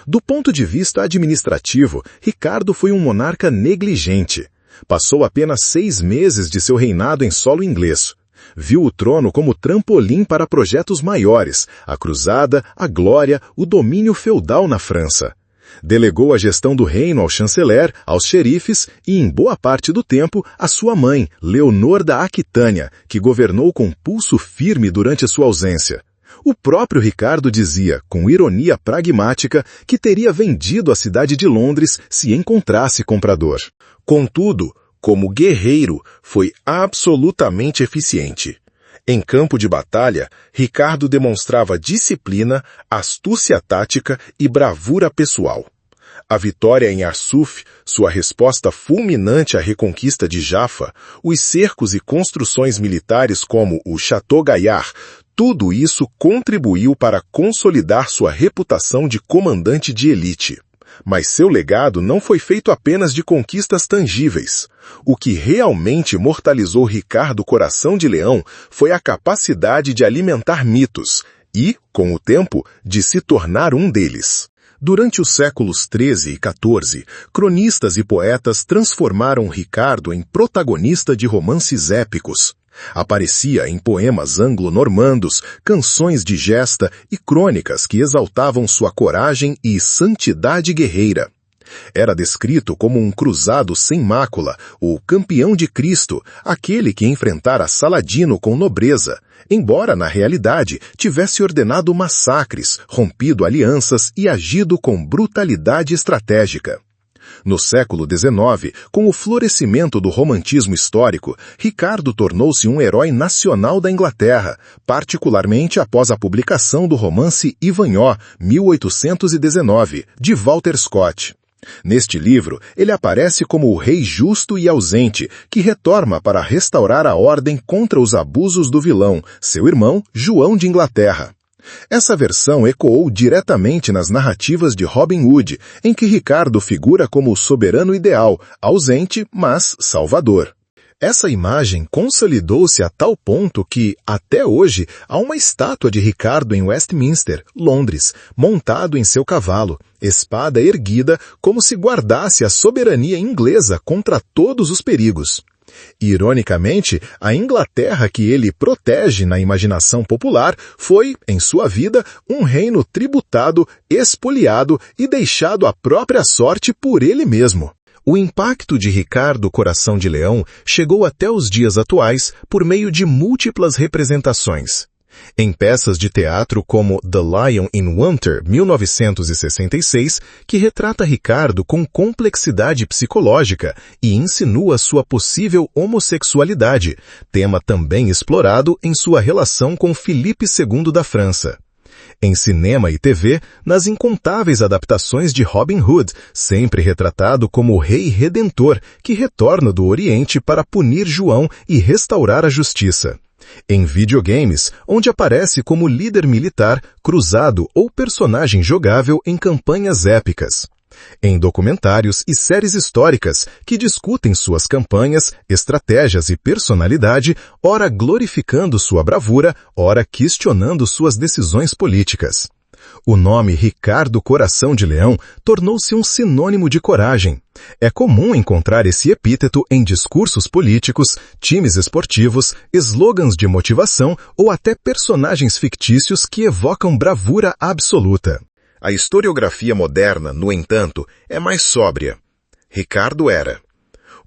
S1: Do ponto de vista administrativo, Ricardo foi um monarca negligente. Passou apenas 6 meses de seu reinado em solo inglês. Viu o trono como trampolim para projetos maiores, a cruzada, a glória, o domínio feudal na França. Delegou a gestão do reino ao chanceler, aos xerifes e, em boa parte do tempo, à sua mãe, Leonor da Aquitânia, que governou com pulso firme durante sua ausência. O próprio Ricardo dizia, com ironia pragmática, que teria vendido a cidade de Londres se encontrasse comprador. Contudo, como guerreiro, foi absolutamente eficiente. Em campo de batalha, Ricardo demonstrava disciplina, astúcia tática e bravura pessoal. A vitória em Arsuf, sua resposta fulminante à reconquista de Jaffa, os cercos e construções militares como o Château Gaillard, tudo isso contribuiu para consolidar sua reputação de comandante de elite. Mas seu legado não foi feito apenas de conquistas tangíveis. O que realmente imortalizou Ricardo Coração de Leão foi a capacidade de alimentar mitos e, com o tempo, de se tornar um deles. Durante os séculos XIII e XIV, cronistas e poetas transformaram Ricardo em protagonista de romances épicos. Aparecia em poemas anglo-normandos, canções de gesta e crônicas que exaltavam sua coragem e santidade guerreira. Era descrito como um cruzado sem mácula, o campeão de Cristo, aquele que enfrentara Saladino com nobreza, embora na realidade tivesse ordenado massacres, rompido alianças e agido com brutalidade estratégica. No século XIX, com o florescimento do romantismo histórico, Ricardo tornou-se um herói nacional da Inglaterra, particularmente após a publicação do romance Ivanhoe, 1819, de Walter Scott. Neste livro, ele aparece como o rei justo e ausente, que retorna para restaurar a ordem contra os abusos do vilão, seu irmão João de Inglaterra. Essa versão ecoou diretamente nas narrativas de Robin Hood, em que Ricardo figura como o soberano ideal, ausente, mas salvador. Essa imagem consolidou-se a tal ponto que, até hoje, há uma estátua de Ricardo em Westminster, Londres, montado em seu cavalo, espada erguida como se guardasse a soberania inglesa contra todos os perigos. Ironicamente, a Inglaterra que ele protege na imaginação popular foi, em sua vida, um reino tributado, expoliado e deixado à própria sorte por ele mesmo. O impacto de Ricardo Coração de Leão chegou até os dias atuais por meio de múltiplas representações. Em peças de teatro como The Lion in Winter, 1966, que retrata Ricardo com complexidade psicológica e insinua sua possível homossexualidade, tema também explorado em sua relação com Filipe II da França. Em cinema e TV, nas incontáveis adaptações de Robin Hood, sempre retratado como o rei redentor que retorna do Oriente para punir João e restaurar a justiça. Em videogames, onde aparece como líder militar, cruzado ou personagem jogável em campanhas épicas. Em documentários e séries históricas que discutem suas campanhas, estratégias e personalidade, ora glorificando sua bravura, ora questionando suas decisões políticas. O nome Ricardo Coração de Leão tornou-se um sinônimo de coragem. É comum encontrar esse epíteto em discursos políticos, times esportivos, slogans de motivação ou até personagens fictícios que evocam bravura absoluta. A historiografia moderna, no entanto, é mais sóbria. Ricardo era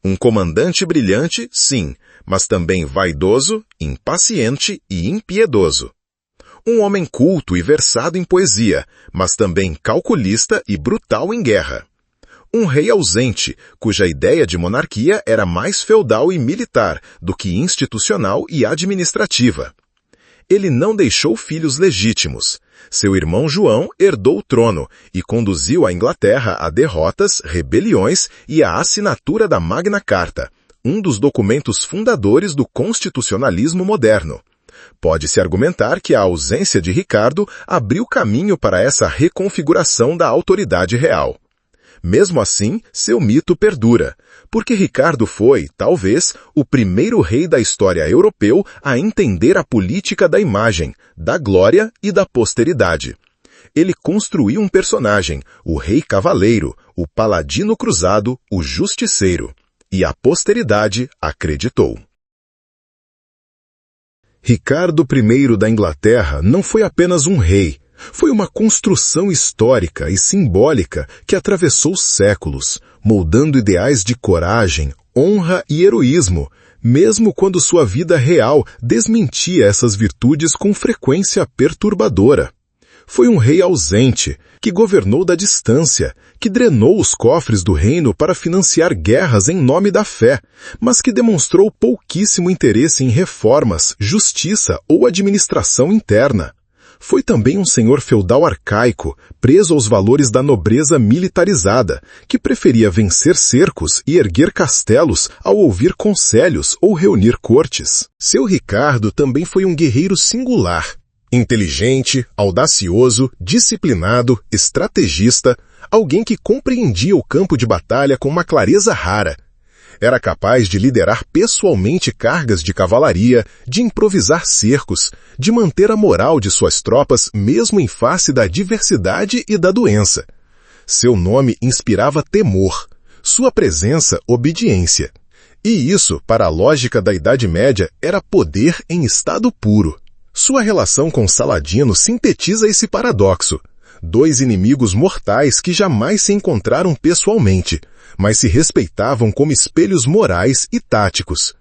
S1: um comandante brilhante, sim, mas também vaidoso, impaciente e impiedoso. Um homem culto e versado em poesia, mas também calculista e brutal em guerra. Um rei ausente, cuja ideia de monarquia era mais feudal e militar do que institucional e administrativa. Ele não deixou filhos legítimos. Seu irmão João herdou o trono e conduziu a Inglaterra a derrotas, rebeliões e a assinatura da Magna Carta, um dos documentos fundadores do constitucionalismo moderno. Pode-se argumentar que a ausência de Ricardo abriu caminho para essa reconfiguração da autoridade real. Mesmo assim, seu mito perdura, porque Ricardo foi, talvez, o primeiro rei da história europeu a entender a política da imagem, da glória e da posteridade. Ele construiu um personagem, o rei cavaleiro, o paladino cruzado, o justiceiro, e a posteridade acreditou. Ricardo I da Inglaterra não foi apenas um rei, foi uma construção histórica e simbólica que atravessou séculos, moldando ideais de coragem, honra e heroísmo, mesmo quando sua vida real desmentia essas virtudes com frequência perturbadora. Foi um rei ausente, que governou da distância, que drenou os cofres do reino para financiar guerras em nome da fé, mas que demonstrou pouquíssimo interesse em reformas, justiça ou administração interna. Foi também um senhor feudal arcaico, preso aos valores da nobreza militarizada, que preferia vencer cercos e erguer castelos ao ouvir conselhos ou reunir cortes. Seu Ricardo também foi um guerreiro singular. Inteligente, audacioso, disciplinado, estrategista, alguém que compreendia o campo de batalha com uma clareza rara. Era capaz de liderar pessoalmente cargas de cavalaria, de improvisar cercos, de manter a moral de suas tropas mesmo em face da adversidade e da doença. Seu nome inspirava temor, sua presença obediência. E isso, para a lógica da Idade Média, era poder em estado puro. Sua relação com Saladino sintetiza esse paradoxo. Dois inimigos mortais que jamais se encontraram pessoalmente, mas se respeitavam como espelhos morais e táticos.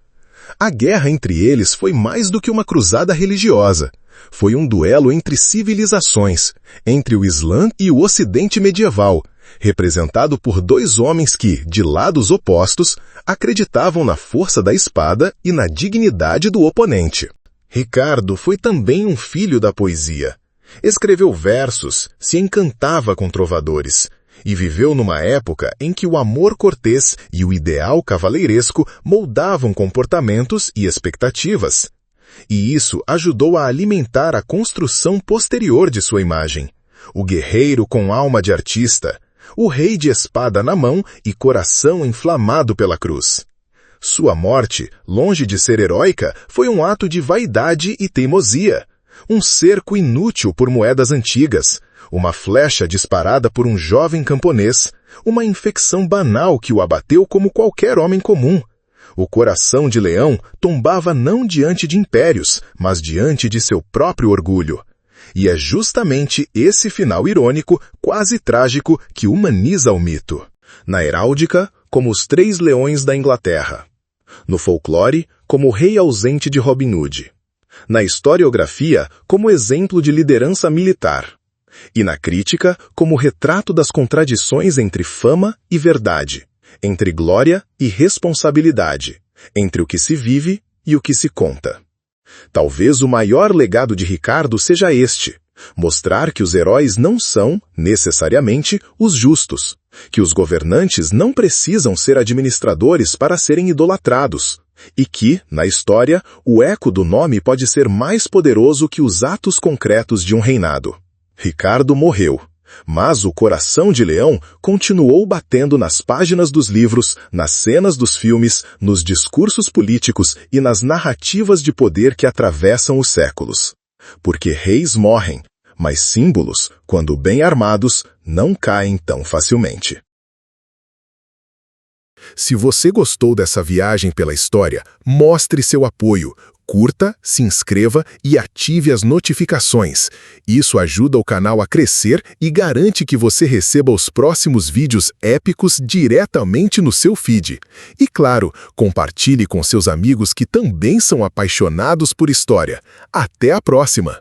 S1: A guerra entre eles foi mais do que uma cruzada religiosa. Foi um duelo entre civilizações, entre o Islã e o Ocidente medieval, representado por dois homens que, de lados opostos, acreditavam na força da espada e na dignidade do oponente. Ricardo foi também um filho da poesia. Escreveu versos, se encantava com trovadores, e viveu numa época em que o amor cortês e o ideal cavaleiresco moldavam comportamentos e expectativas. E isso ajudou a alimentar a construção posterior de sua imagem. O guerreiro com alma de artista, o rei de espada na mão e coração inflamado pela cruz. Sua morte, longe de ser heróica, foi um ato de vaidade e teimosia. Um cerco inútil por moedas antigas, uma flecha disparada por um jovem camponês, uma infecção banal que o abateu como qualquer homem comum. O coração de leão tombava não diante de impérios, mas diante de seu próprio orgulho. E é justamente esse final irônico, quase trágico, que humaniza o mito. Na heráldica, como os 3 leões da Inglaterra. No folclore, como o rei ausente de Robin Hood. Na historiografia, como exemplo de liderança militar. E na crítica, como retrato das contradições entre fama e verdade, entre glória e responsabilidade, entre o que se vive e o que se conta. Talvez o maior legado de Ricardo seja este: mostrar que os heróis não são, necessariamente, os justos, que os governantes não precisam ser administradores para serem idolatrados, e que, na história, o eco do nome pode ser mais poderoso que os atos concretos de um reinado. Ricardo morreu, mas o coração de leão continuou batendo nas páginas dos livros, nas cenas dos filmes, nos discursos políticos e nas narrativas de poder que atravessam os séculos. Porque reis morrem, mas símbolos, quando bem armados, não caem tão facilmente.
S2: Se você gostou dessa viagem pela história, mostre seu apoio. Curta, se inscreva e ative as notificações. Isso ajuda o canal a crescer e garante que você receba os próximos vídeos épicos diretamente no seu feed. E claro, compartilhe com seus amigos que também são apaixonados por história. Até a próxima!